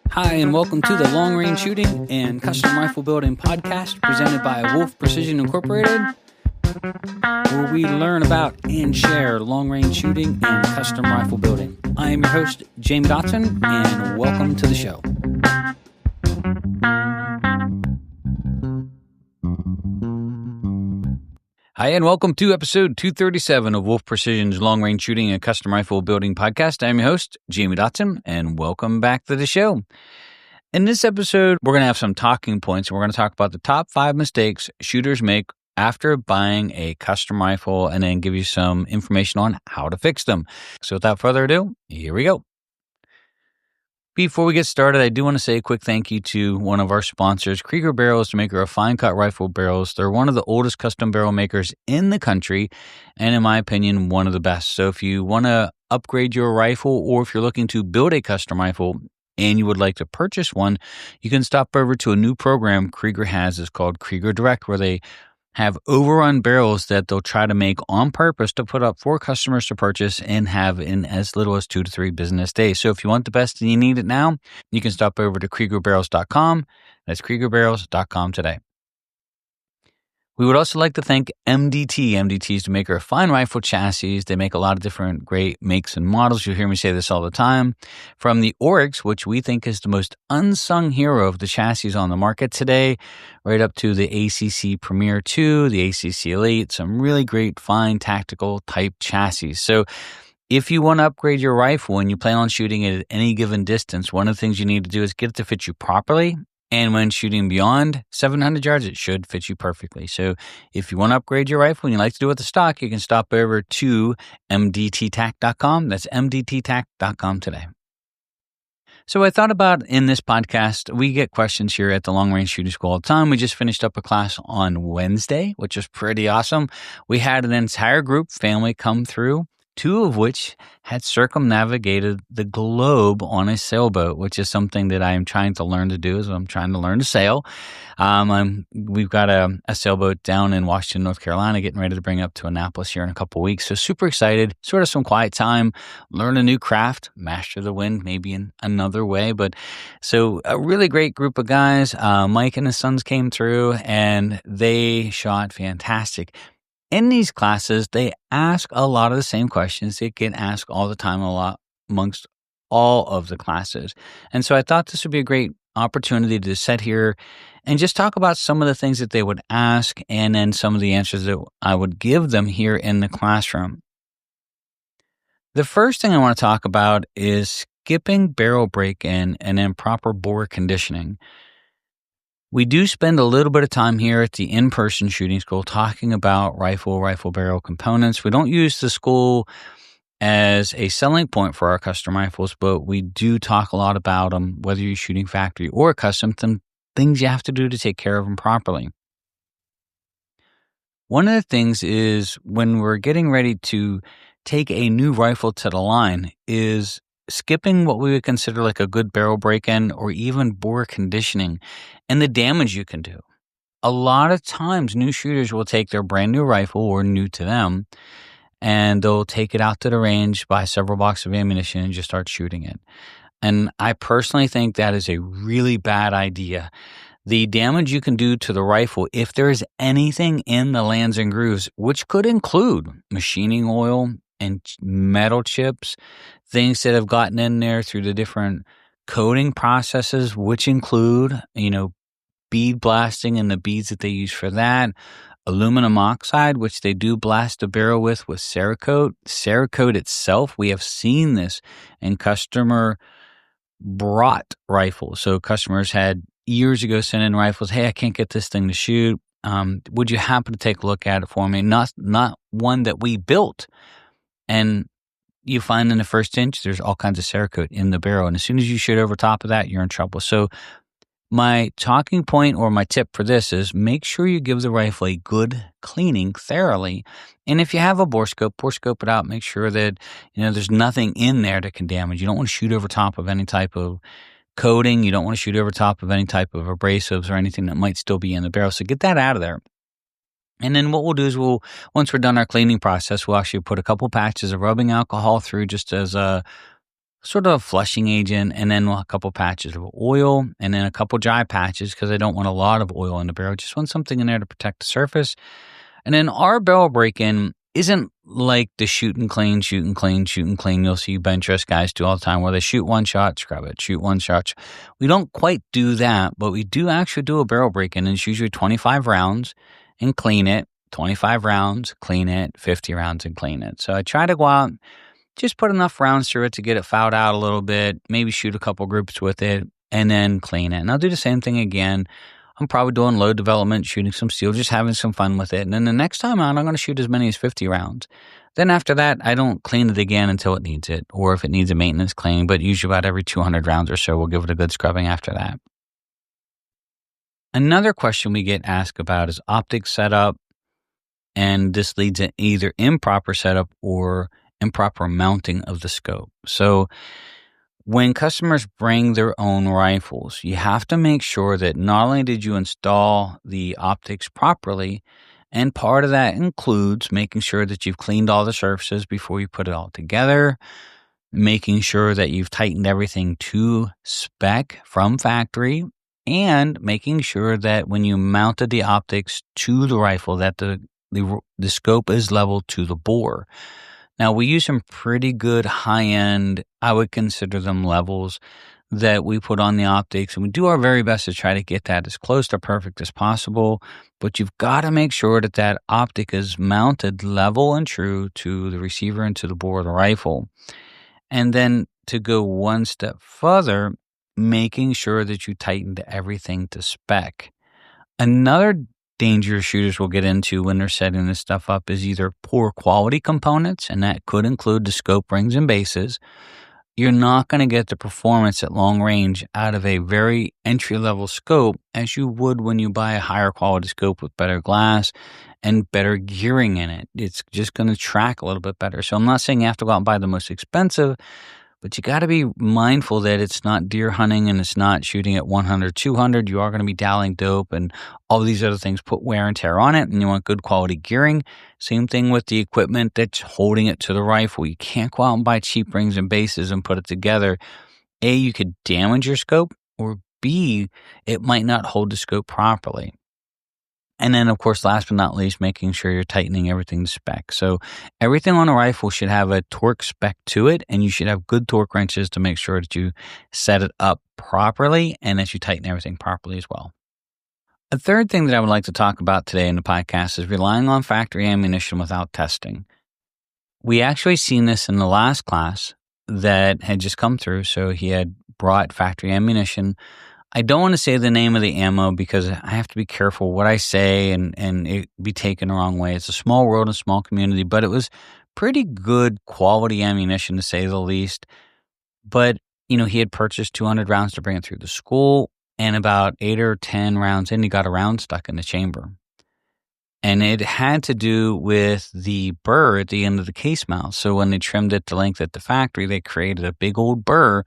Hi, and welcome to the Long Range Shooting and Custom Rifle Building podcast presented by Wolf Precision Incorporated, where we learn about and share long range shooting and custom rifle building. I am your host, Jamie Dodson, and welcome to the show. Hi, and welcome to episode 237 of Wolf Precision's Long Range Shooting and Custom Rifle Building podcast. I'm your host, Jamie Dodson, and welcome back to the show. In this episode, we're going to have some talking points. We're going to talk about the top 5 mistakes shooters make after buying a custom rifle and then give you some information on how to fix them. So without further ado, here we go. Before we get started, I do want to say a quick thank you to one of our sponsors, Krieger Barrels, the maker of fine cut rifle barrels. They're one of the oldest custom barrel makers in the country, and in my opinion, one of the best. So if you want to upgrade your rifle, or if you're looking to build a custom rifle and you would like to purchase one, you can stop over to a new program Krieger has. It's called Krieger Direct, where they have overrun barrels that they'll try to make on purpose to put up for customers to purchase and have in as little as 2 to 3 business days. So if you want the best and you need it now, you can stop over to KriegerBarrels.com. That's KriegerBarrels.com today. We would also like to thank MDT. MDT is the maker of fine rifle chassis. They make a lot of different great makes and models. You'll hear me say this all the time. From the Oryx, which we think is the most unsung hero of the chassis on the market today, right up to the ACC Premier 2, the ACC Elite, some really great fine tactical type chassis. So if you want to upgrade your rifle and you plan on shooting it at any given distance, one of the things you need to do is get it to fit you properly. And when shooting beyond 700 yards, it should fit you perfectly. So if you want to upgrade your rifle and you like to do it with the stock, you can stop over to mdttac.com. That's mdttac.com today. So I thought about in this podcast, we get questions here at the Long Range Shooting School all the time. We just finished up a class on Wednesday, which was pretty awesome. We had an entire group family come through, 2 of which had circumnavigated the globe on a sailboat, which is something that I am trying to learn to do as I'm trying to learn to sail. We've got a sailboat down in Washington, North Carolina, getting ready to bring up to Annapolis here in a couple of weeks. So super excited, sort of some quiet time, learn a new craft, master the wind, maybe in another way. But so a really great group of guys. Mike and his sons came through and they shot fantastic. In these classes, they ask a lot of the same questions that get asked all the time, a lot amongst all of the classes. And so I thought this would be a great opportunity to sit here and just talk about some of the things that they would ask and then some of the answers that I would give them here in the classroom. The first thing I want to talk about is skipping barrel break-in and improper bore conditioning. We do spend a little bit of time here at the in-person shooting school talking about rifle barrel components. We don't use the school as a selling point for our custom rifles, but we do talk a lot about them, whether you're shooting factory or custom, things you have to do to take care of them properly. One of the things is when we're getting ready to take a new rifle to the line is skipping what we would consider like a good barrel break-in or even bore conditioning and the damage you can do. A lot of times new shooters will take their brand new rifle or new to them and they'll take it out to the range, buy several boxes of ammunition and just start shooting it. And I personally think that is a really bad idea. The damage you can do to the rifle, if there is anything in the lands and grooves, which could include machining oil and metal chips, things that have gotten in there through the different coating processes, which include, bead blasting and the beads that they use for that, aluminum oxide, which they do blast the barrel with Cerakote. Cerakote itself, we have seen this in customer brought rifles. So customers had years ago sent in rifles, hey, I can't get this thing to shoot. Would you happen to take a look at it for me? Not one that we built. And you find in the first inch, there's all kinds of Cerakote in the barrel. And as soon as you shoot over top of that, you're in trouble. So my talking point or my tip for this is make sure you give the rifle a good cleaning thoroughly. And if you have a bore scope it out. Make sure that, there's nothing in there that can damage. You don't want to shoot over top of any type of coating. You don't want to shoot over top of any type of abrasives or anything that might still be in the barrel. So get that out of there. And then what we'll do is once we're done our cleaning process, we'll actually put a couple patches of rubbing alcohol through just as a sort of a flushing agent, and then a couple patches of oil, and then a couple dry patches because I don't want a lot of oil in the barrel. Just want something in there to protect the surface. And then our barrel break-in isn't like the shoot and clean, shoot and clean, shoot and clean you'll see bench rest guys do all the time, where they shoot one shot, scrub it, shoot one shot. We don't quite do that, but we do actually do a barrel break-in, and it's usually 25 rounds and clean it, 25 rounds, clean it, 50 rounds and clean it. So I try to go out, just put enough rounds through it to get it fouled out a little bit, maybe shoot a couple groups with it, and then clean it. And I'll do the same thing again. I'm probably doing load development, shooting some steel, just having some fun with it. And then the next time out, I'm going to shoot as many as 50 rounds. Then after that, I don't clean it again until it needs it, or if it needs a maintenance cleaning, but usually about every 200 rounds or so, we'll give it a good scrubbing after that. Another question we get asked about is optic setup, and this leads to either improper setup or improper mounting of the scope. So when customers bring their own rifles, you have to make sure that not only did you install the optics properly, and part of that includes making sure that you've cleaned all the surfaces before you put it all together, making sure that you've tightened everything to spec from factory, and making sure that when you mounted the optics to the rifle that the scope is level to the bore. Now, we use some pretty good high-end, I would consider them levels, that we put on the optics, and we do our very best to try to get that as close to perfect as possible, but you've got to make sure that that optic is mounted level and true to the receiver and to the bore of the rifle. And then to go one step further, making sure that you tightened everything to spec. Another danger shooters will get into when they're setting this stuff up is either poor quality components, and that could include the scope rings and bases. You're not going to get the performance at long range out of a very entry-level scope as you would when you buy a higher quality scope with better glass and better gearing in it. It's just going to track a little bit better. So I'm not saying you have to go out and buy the most expensive, but you got to be mindful that it's not deer hunting and it's not shooting at 100, 200. You are going to be dialing dope and all these other things put wear and tear on it, and you want good quality gearing. Same thing with the equipment that's holding it to the rifle. You can't go out and buy cheap rings and bases and put it together. A, you could damage your scope, or B, it might not hold the scope properly. And then, of course, last but not least, making sure you're tightening everything to spec. So everything on a rifle should have a torque spec to it, and you should have good torque wrenches to make sure that you set it up properly and that you tighten everything properly as well. A third thing that I would like to talk about today in the podcast is relying on factory ammunition without testing. We actually seen this in the last class that had just come through. So he had brought factory ammunition. I don't want to say the name of the ammo because I have to be careful what I say and it be taken the wrong way. It's a small world, a small community, but it was pretty good quality ammunition to say the least. But, he had purchased 200 rounds to bring it through the school, and about 8 or 10 rounds in, he got a round stuck in the chamber. And it had to do with the burr at the end of the case mouth. So when they trimmed it to length at the factory, they created a big old burr,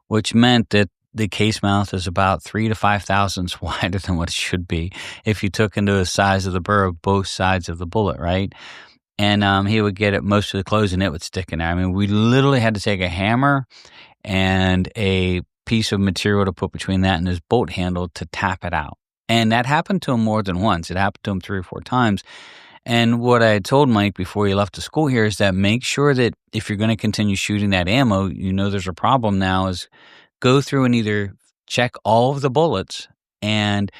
which meant that the case mouth is about 3 to 5 thousandths wider than what it should be if you took into the size of the burr of both sides of the bullet, right? And he would get it most of the close and it would stick in there. I mean, we literally had to take a hammer and a piece of material to put between that and his bolt handle to tap it out. And that happened to him more than once. It happened to him 3 or 4 times. And what I had told Mike before he left the school here is that make sure that if you're going to continue shooting that ammo, there's a problem now, is go through and either check all of the bullets and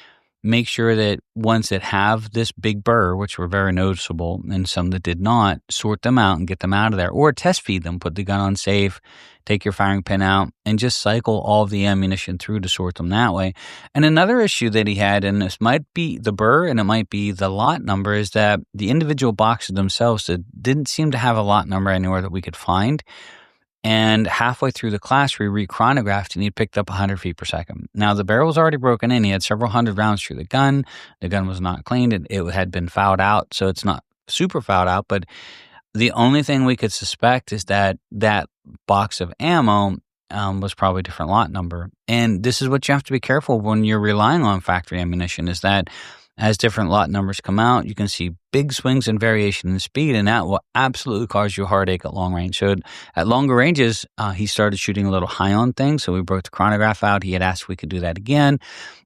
make sure that ones that have this big burr, which were very noticeable, and some that did not, sort them out and get them out of there. Or test feed them, put the gun on safe, take your firing pin out, and just cycle all of the ammunition through to sort them that way. And another issue that he had, and this might be the burr and it might be the lot number, is that the individual boxes themselves didn't seem to have a lot number anywhere that we could find. And halfway through the class, we re-chronographed and he picked up 100 feet per second. Now, the barrel was already broken in. He had several hundred rounds through the gun. The gun was not cleaned. It had been fouled out, so it's not super fouled out. But the only thing we could suspect is that that box of ammo was probably a different lot number. And this is what you have to be careful when you're relying on factory ammunition, is that As different lot numbers come out, you can see big swings and variation in speed, and that will absolutely cause you a heartache at long range. So at longer ranges, he started shooting a little high on things, so we broke the chronograph out. He had asked if we could do that again.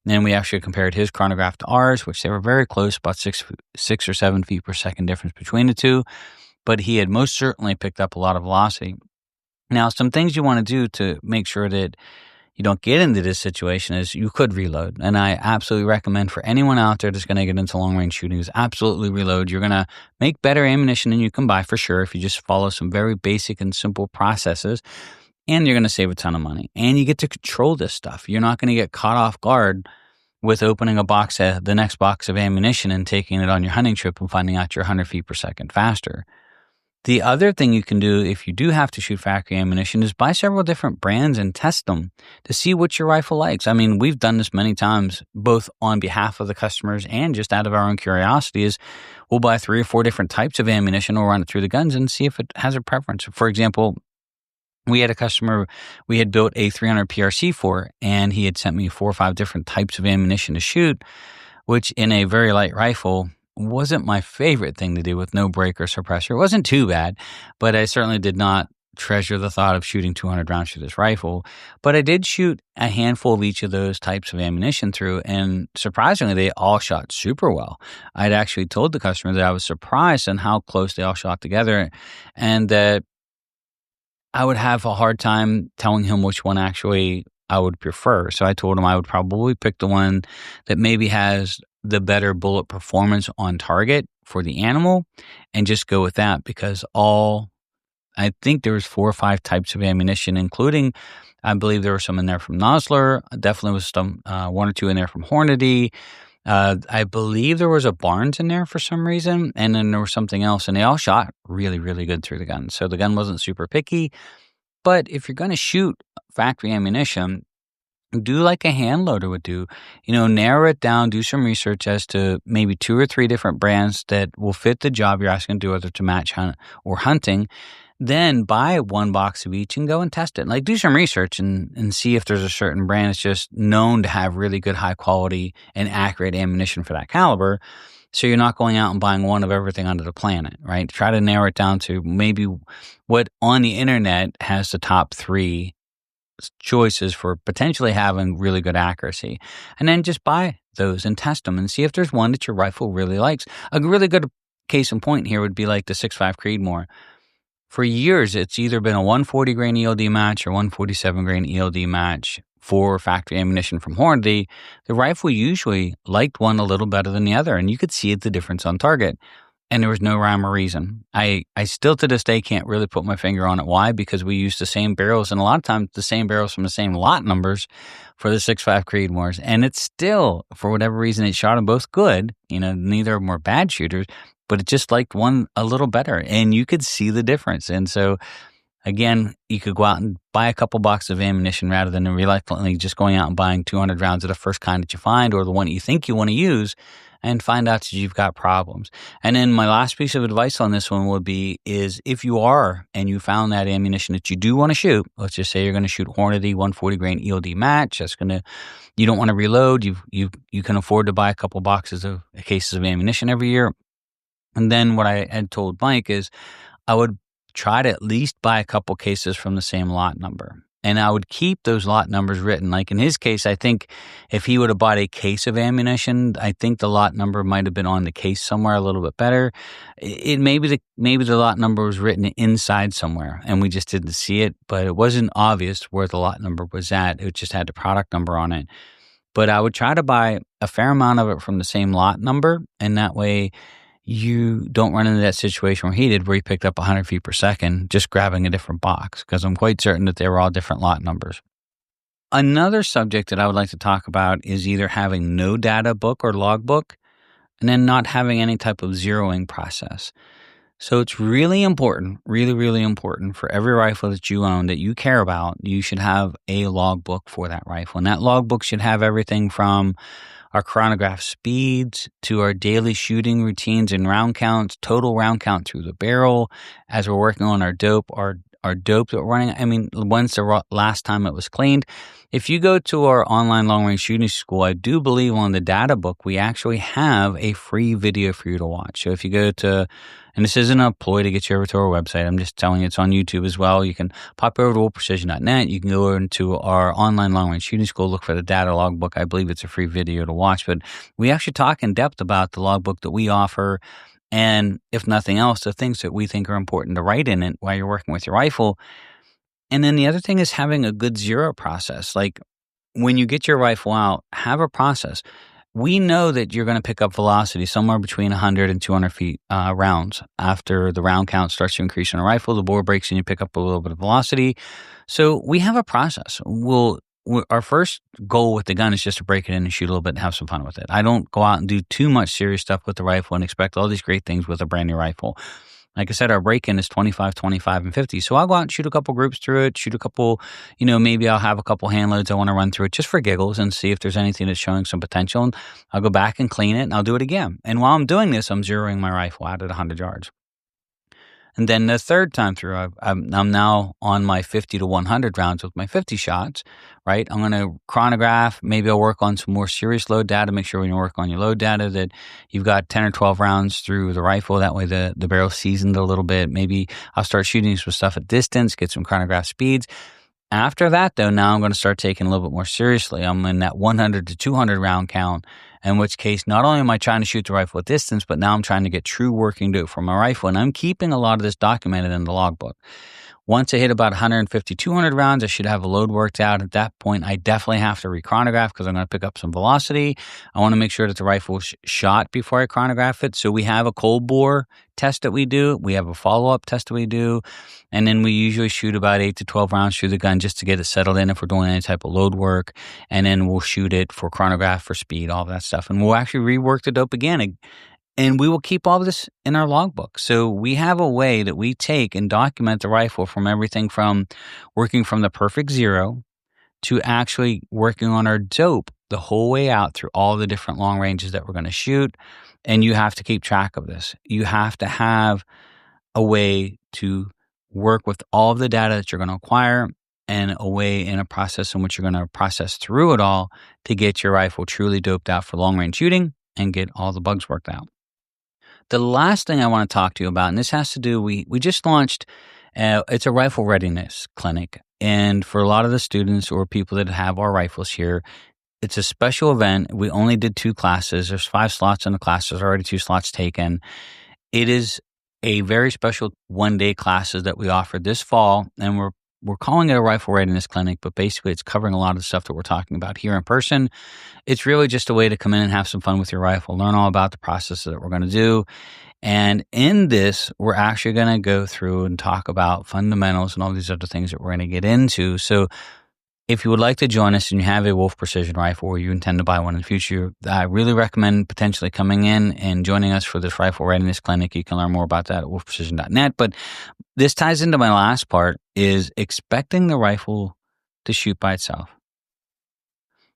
Then we actually compared his chronograph to ours, which they were very close, about 6 or 7 feet per second difference between the two. But he had most certainly picked up a lot of velocity. Now, some things you want to do to make sure that you don't get into this situation is you could reload. And I absolutely recommend for anyone out there that's going to get into long range shooting is absolutely reload. You're going to make better ammunition than you can buy for sure if you just follow some very basic and simple processes. And you're going to save a ton of money. And you get to control this stuff. You're not going to get caught off guard with opening the next box of ammunition and taking it on your hunting trip and finding out you're 100 feet per second faster. The other thing you can do if you do have to shoot factory ammunition is buy several different brands and test them to see what your rifle likes. I mean, we've done this many times, both on behalf of the customers and just out of our own curiosity, is we'll buy 3 or 4 different types of ammunition. We'll run it through the guns and see if it has a preference. For example, we had a customer we had built a 300 PRC for, and he had sent me 4 or 5 different types of ammunition to shoot, which in a very light rifle wasn't my favorite thing to do with no break or suppressor. It wasn't too bad, but I certainly did not treasure the thought of shooting 200 rounds through this rifle. But I did shoot a handful of each of those types of ammunition through, and surprisingly, they all shot super well. I'd actually told the customer that I was surprised on how close they all shot together, and that I would have a hard time telling him which one actually I would prefer. So I told him I would probably pick the one that maybe has the better bullet performance on target for the animal and just go with that, because I think there was 4 or 5 types of ammunition, including, I believe there were some in there from Nosler. Definitely was some 1 or 2 in there from Hornady. I believe there was a Barnes in there for some reason, and then there was something else, and they all shot really, really good through the gun. So the gun wasn't super picky, but if you're going to shoot factory ammunition, do like a hand loader would do. Narrow it down, do some research as to maybe 2 or 3 different brands that will fit the job you're asking to do, whether to match hunt or hunting. Then buy 1 box of each and go and test it. Like, do some research and see if there's a certain brand that's just known to have really good, high quality and accurate ammunition for that caliber. So you're not going out and buying one of everything under the planet, right? Try to narrow it down to maybe what on the internet has the top 3 choices for potentially having really good accuracy. And then just buy those and test them and see if there's one that your rifle really likes. A really good case in point here would be like the 6.5 Creedmoor. For years, it's either been a 140 grain ELD match or 147 grain ELD match for factory ammunition from Hornady. The rifle usually liked one a little better than the other, and you could see the difference on target. And there was no rhyme or reason. I still to this day can't really put my finger on it. Why? Because we used the same barrels, and a lot of times the same barrels from the same lot numbers for the 6.5 Creedmoors. And it's still, for whatever reason, it shot them both good. Neither of them were bad shooters, but it just liked one a little better. And you could see the difference. And so, again, you could go out and buy a couple boxes of ammunition rather than reluctantly just going out and buying 200 rounds of the first kind that you find or the one that you think you want to use, and find out that you've got problems. And then my last piece of advice on this one would be is if you are and you found that ammunition that you do want to shoot, let's just say you're going to shoot Hornady 140 grain ELD match, you don't want to reload, you can afford to buy a couple boxes of cases of ammunition every year. And then what I had told Mike is I would try to at least buy a couple cases from the same lot number. And I would keep those lot numbers written. Like in his case, I think if he would have bought a case of ammunition, I think the lot number might have been on the case somewhere a little bit better. Maybe the lot number was written inside somewhere and we just didn't see it, but it wasn't obvious where the lot number was at. It just had the product number on it. But I would try to buy a fair amount of it from the same lot number, and that way you don't run into that situation where he did, where he picked up 100 feet per second just grabbing a different box, because I'm quite certain that they were all different lot numbers. Another subject that I would like to talk about is either having no data book or logbook, and then not having any type of zeroing process. So it's really important, really, really important for every rifle that you own that you care about, you should have a logbook for that rifle. And that logbook should have everything from our chronograph speeds to our daily shooting routines and round counts, total round count through the barrel. As we're working on our dope, our are dope that we're running. I mean, when's the last time it was cleaned? If you go to our online long-range shooting school, I do believe on the data book, we actually have a free video for you to watch. So if you go to, and this isn't a ploy to get you over to our website, I'm just telling you it's on YouTube as well. You can pop over to wolfprecision.net. You can go into our online long-range shooting school, look for the data logbook. I believe it's a free video to watch, but we actually talk in depth about the logbook that we offer. And if nothing else, the things that we think are important to write in it while you're working with your rifle. And then the other thing is having a good zero process. Like when you get your rifle out, have a process. We know that you're going to pick up velocity somewhere between 100 and 200 feet rounds. After the round count starts to increase on a rifle, the bore breaks and you pick up a little bit of velocity. So we have a process. Our first goal with the gun is just to break it in and shoot a little bit and have some fun with it. I don't go out and do too much serious stuff with the rifle and expect all these great things with a brand new rifle. Like I said, our break-in is 25, 25, and 50. So I'll go out and shoot a couple groups through it, shoot a couple, maybe I'll have a couple hand loads I want to run through it just for giggles and see if there's anything that's showing some potential. And I'll go back and clean it and I'll do it again. And while I'm doing this, I'm zeroing my rifle out at 100 yards. And then the third time through, I'm now on my 50 to 100 rounds with my 50 shots, right? I'm going to chronograph. Maybe I'll work on some more serious load data. Make sure when you work on your load data that you've got 10 or 12 rounds through the rifle. That way the barrel's seasoned a little bit. Maybe I'll start shooting some stuff at distance, get some chronograph speeds. After that, though, now I'm going to start taking a little bit more seriously. I'm in that 100 to 200 round count, in which case not only am I trying to shoot the rifle at distance, but now I'm trying to get true working do from my rifle. And I'm keeping a lot of this documented in the logbook. Once I hit about 150, 200 rounds, I should have a load worked out. At that point, I definitely have to re-chronograph because I'm going to pick up some velocity. I want to make sure that the rifle is shot before I chronograph it. So we have a cold bore test that we do. We have a follow-up test that we do. And then we usually shoot about 8 to 12 rounds through the gun just to get it settled in if we're doing any type of load work. And then we'll shoot it for chronograph, for speed, all of that stuff. And we'll actually rework the dope again. And we will keep all of this in our logbook. So we have a way that we take and document the rifle from everything from working from the perfect zero to actually working on our dope the whole way out through all the different long ranges that we're going to shoot. And you have to keep track of this. You have to have a way to work with all of the data that you're going to acquire and a way in a process in which you're going to process through it all to get your rifle truly doped out for long range shooting and get all the bugs worked out. The last thing I want to talk to you about, and this has to do, we just launched, it's a Rifle Readiness Clinic. And for a lot of the students or people that have our rifles here, it's a special event. We only did 2 classes. There's 5 slots in the class. There's already 2 slots taken. It is a very special one-day classes that we offered this fall, and we're calling it a Rifle Readiness Clinic, but basically it's covering a lot of the stuff that we're talking about here in person. It's really just a way to come in and have some fun with your rifle, learn all about the processes that we're going to do. And in this, we're actually going to go through and talk about fundamentals and all these other things that we're going to get into. So if you would like to join us and you have a Wolf Precision rifle or you intend to buy one in the future, I really recommend potentially coming in and joining us for this Rifle Readiness Clinic. You can learn more about that at wolfprecision.net. But this ties into my last part, is expecting the rifle to shoot by itself.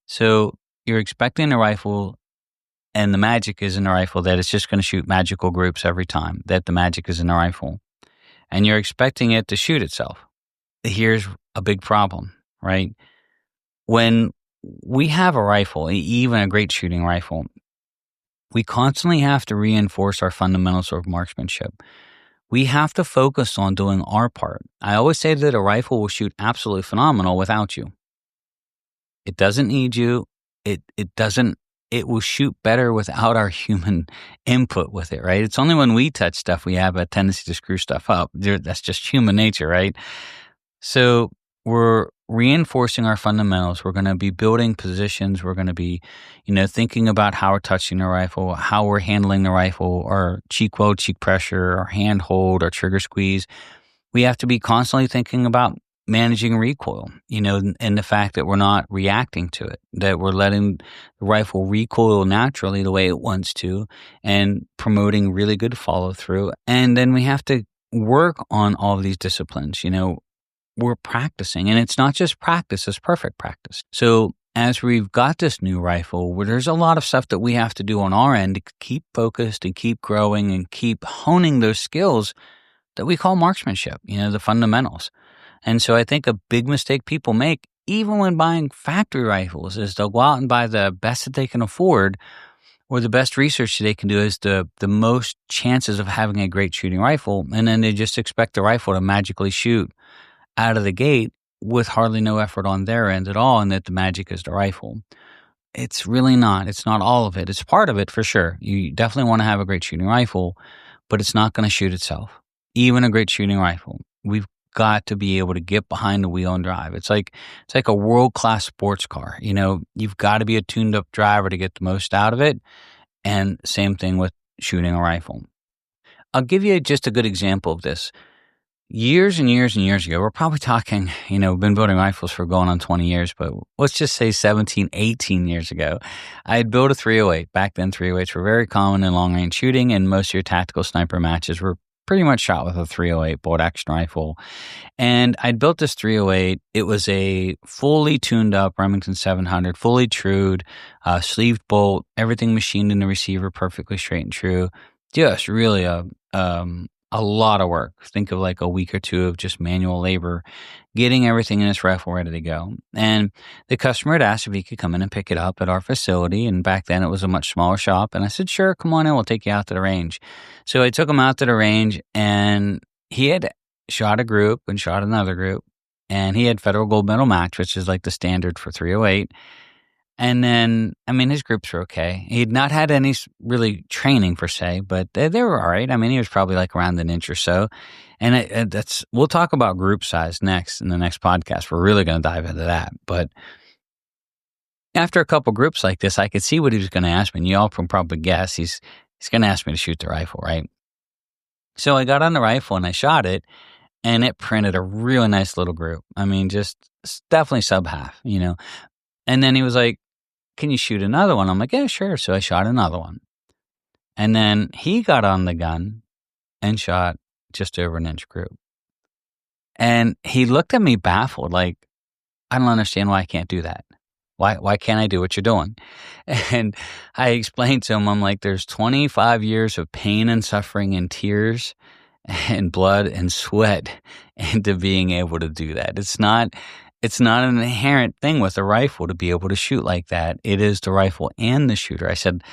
So you're expecting the rifle, and the magic is in the rifle that it's just going to shoot magical groups every time, that the magic is in the rifle. And you're expecting it to shoot itself. Here's a big problem, right? When we have a rifle, even a great shooting rifle, we constantly have to reinforce our fundamentals of marksmanship. We have to focus on doing our part. I always say that a rifle will shoot absolutely phenomenal without you. It doesn't need you. It will shoot better without our human input with it, right? It's only when we touch stuff we have a tendency to screw stuff up. That's just human nature, right? So we're reinforcing our fundamentals. We're going to be building positions. We're going to be, thinking about how we're touching the rifle, how we're handling the rifle, our cheek weld, cheek pressure, our hand hold, our trigger squeeze. We have to be constantly thinking about managing recoil, and the fact that we're not reacting to it, that we're letting the rifle recoil naturally the way it wants to and promoting really good follow through. And then we have to work on all of these disciplines. We're practicing, and it's not just practice, it's perfect practice. So as we've got this new rifle, where there's a lot of stuff that we have to do on our end to keep focused and keep growing and keep honing those skills that we call marksmanship, the fundamentals. And so I think a big mistake people make, even when buying factory rifles, is they'll go out and buy the best that they can afford, or the best research they can do is the most chances of having a great shooting rifle. And then they just expect the rifle to magically shoot out of the gate with hardly no effort on their end at all, and that the magic is the rifle. It's really not. It's not all of it. It's part of it for sure. You definitely want to have a great shooting rifle, but it's not going to shoot itself. Even a great shooting rifle, we've got to be able to get behind the wheel and drive. It's like a world-class sports car. You've got to be a tuned-up driver to get the most out of it. And same thing with shooting a rifle. I'll give you just a good example of this. Years and years and years ago, we're probably talking, we've been building rifles for going on 20 years, but let's just say 17, 18 years ago, I had built a 308. Back then, 308s were very common in long-range shooting, and most of your tactical sniper matches were pretty much shot with a 308 bolt-action rifle. And I'd built this 308. It was a fully tuned-up Remington 700, fully trued, sleeved bolt, everything machined in the receiver perfectly straight and true. Just really a lot of work. Think of like a week or two of just manual labor, getting everything in this rifle ready to go. And the customer had asked if he could come in and pick it up at our facility. And back then it was a much smaller shop. And I said, sure, come on in. We'll take you out to the range. So I took him out to the range, and he had shot a group and shot another group. And he had federal gold medal match, which is like the standard for 308. And then, his groups were okay. He'd not had any really training per se, but they were all right. He was probably like around an inch or so. And we'll talk about group size next in the next podcast. We're really going to dive into that. But after a couple groups like this, I could see what he was going to ask me. And you all can probably guess he's going to ask me to shoot the rifle, right? So I got on the rifle and I shot it, and it printed a really nice little group. Just definitely sub half, And then he was like, can you shoot another one? I'm like, yeah, sure. So I shot another one. And then he got on the gun and shot just over an inch group. And he looked at me baffled, like, I don't understand why I can't do that. Why can't I do what you're doing? And I explained to him, I'm like, there's 25 years of pain and suffering and tears and blood and sweat into being able to do that. It's not an inherent thing with a rifle to be able to shoot like that. It is the rifle and the shooter. I said,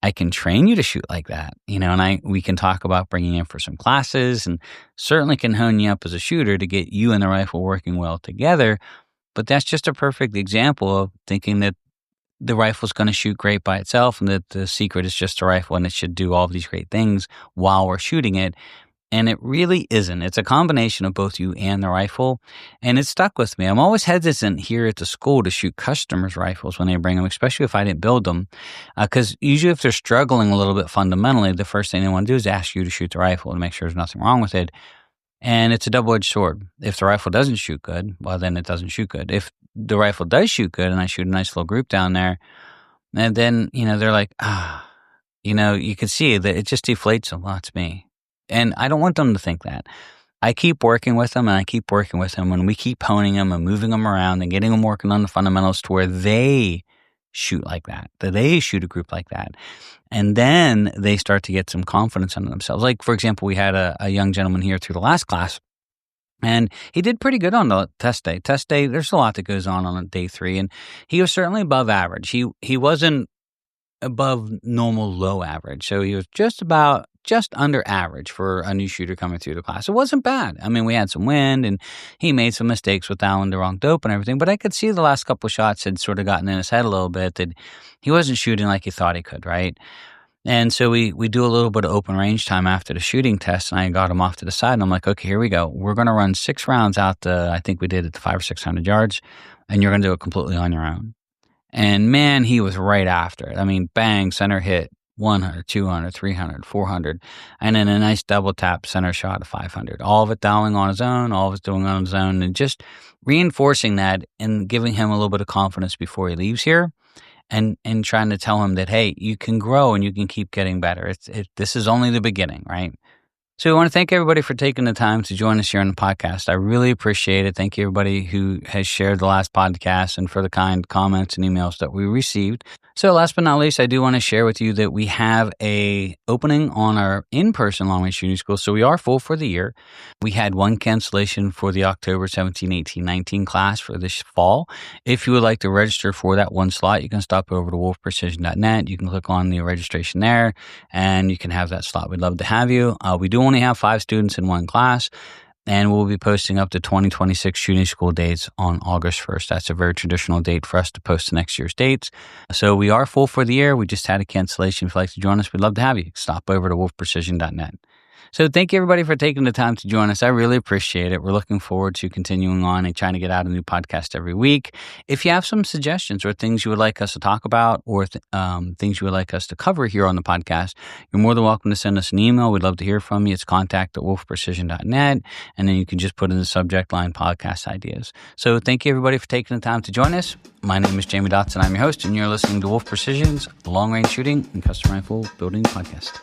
I can train you to shoot like that, and we can talk about bringing in for some classes, and certainly can hone you up as a shooter to get you and the rifle working well together. But that's just a perfect example of thinking that the rifle's going to shoot great by itself, and that the secret is just a rifle and it should do all of these great things while we're shooting it. And it really isn't. It's a combination of both you and the rifle. And it stuck with me. I'm always hesitant here at the school to shoot customers' rifles when they bring them, especially if I didn't build them. Because usually if they're struggling a little bit fundamentally, the first thing they want to do is ask you to shoot the rifle to make sure there's nothing wrong with it. And it's a double-edged sword. If the rifle doesn't shoot good, well, then it doesn't shoot good. If the rifle does shoot good and I shoot a nice little group down there, and then, they're like, you can see that it just deflates them. Well, it's me. And I don't want them to think that. I keep working with them, and I keep working with them, and we keep honing them and moving them around and getting them working on the fundamentals to where they shoot like that they shoot a group like that. And then they start to get some confidence in themselves. Like, for example, we had a young gentleman here through the last class, and he did pretty good on the test day. Test day, there's a lot that goes on day 3, and he was certainly above average. He wasn't above normal low average, so he was just under average for a new shooter coming through the class. It wasn't bad. We had some wind, and he made some mistakes with dialing the wrong dope and everything, but I could see the last couple of shots had sort of gotten in his head a little bit, that he wasn't shooting like he thought he could, right? And so we do a little bit of open range time after the shooting test, and I got him off to the side, and I'm like, okay, here we go. We're going to run 6 rounds out I think we did it to 500 or 600 yards, and you're going to do it completely on your own. And man, he was right after it. Bang, center hit, 100, 200, 300, 400, and then a nice double tap center shot of 500. All of it dialing on his own, all of it doing on his own, and just reinforcing that and giving him a little bit of confidence before he leaves here, and trying to tell him that, hey, you can grow and you can keep getting better. This is only the beginning, right? So I want to thank everybody for taking the time to join us here on the podcast. I really appreciate it. Thank you, everybody who has shared the last podcast and for the kind comments and emails that we received. So last but not least, I do want to share with you that we have a opening on our in-person long-range shooting school. So we are full for the year. We had one cancellation for the October 17, 18, 19 class for this fall. If you would like to register for that one slot, you can stop over to wolfprecision.net. You can click on the registration there and you can have that slot. We'd love to have you. We do only have 5 students in one class. And we'll be posting up the 2026 shooting school dates on August 1st. That's a very traditional date for us to post the next year's dates. So we are full for the year. We just had a cancellation. If you'd like to join us, we'd love to have you. Stop over to wolfprecision.net. So thank you, everybody, for taking the time to join us. I really appreciate it. We're looking forward to continuing on and trying to get out a new podcast every week. If you have some suggestions or things you would like us to talk about or things you would like us to cover here on the podcast, you're more than welcome to send us an email. We'd love to hear from you. It's contact@wolfprecision.net, and then you can just put in the subject line podcast ideas. So thank you, everybody, for taking the time to join us. My name is Jamie Dodson. I'm your host, and you're listening to Wolf Precision's Long Range Shooting and Custom Rifle Building Podcast.